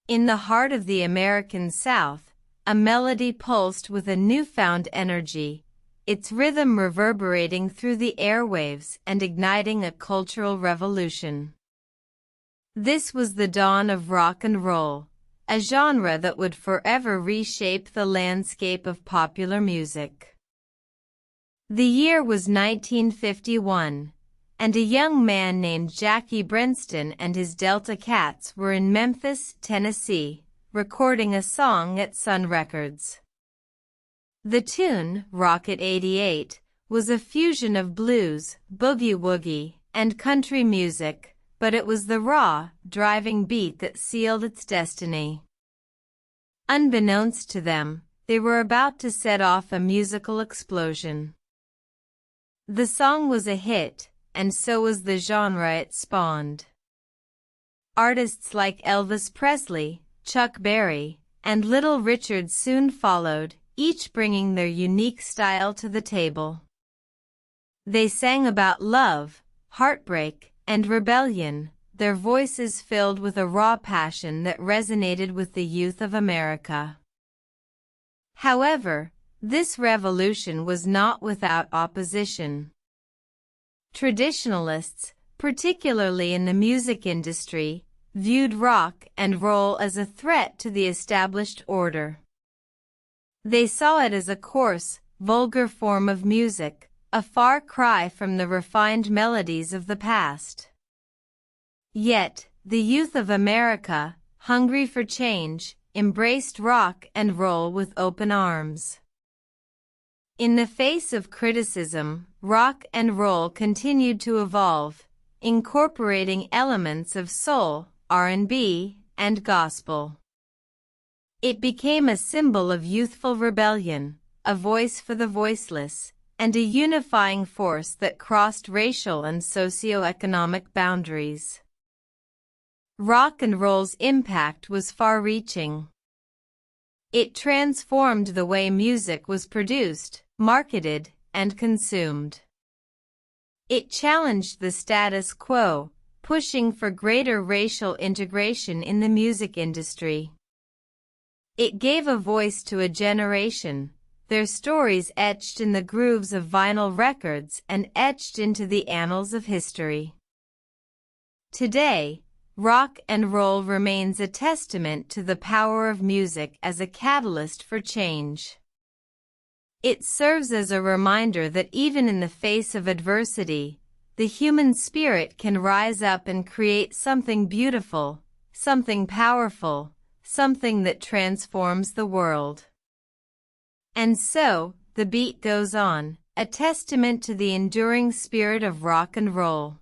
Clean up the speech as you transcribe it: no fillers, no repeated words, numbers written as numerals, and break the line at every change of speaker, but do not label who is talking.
In the heart of the American South, a melody pulsed with a newfound energy, its rhythm reverberating through the airwaves and igniting a cultural revolution. This was the dawn of rock and roll, a genre that would forever reshape the landscape of popular music. The year was 1951, and a young man named Jackie Brenston and his Delta Cats were in Memphis, Tennessee, recording a song at Sun Records. The tune, Rocket 88, was a fusion of blues, boogie-woogie, and country music, but it was the raw, driving beat that sealed its destiny. Unbeknownst to them, they were about to set off a musical explosion. The song was a hit, and so was the genre it spawned. Artists like Elvis Presley, Chuck Berry, and Little Richard soon followed, each bringing their unique style to the table. They sang about love, heartbreak, and rebellion, their voices filled with a raw passion that resonated with the youth of America. However, this revolution was not without opposition. Traditionalists, particularly in the music industry, viewed rock and roll as a threat to the established order. They saw it as a coarse, vulgar form of music, a far cry from the refined melodies of the past. Yet, the youth of America, hungry for change, embraced rock and roll with open arms. In the face of criticism, rock and roll continued to evolve, incorporating elements of soul, R&B, and gospel. It became a symbol of youthful rebellion, a voice for the voiceless, and a unifying force that crossed racial and socioeconomic boundaries. Rock and roll's impact was far-reaching. It transformed the way music was produced, marketed, and consumed. It challenged the status quo, pushing for greater racial integration in the music industry. It gave a voice to a generation, their stories etched in the grooves of vinyl records and etched into the annals of history. Today, rock and roll remains a testament to the power of music as a catalyst for change. It serves as a reminder that even in the face of adversity, the human spirit can rise up and create something beautiful, something powerful, something that transforms the world. And so, the beat goes on, a testament to the enduring spirit of rock and roll.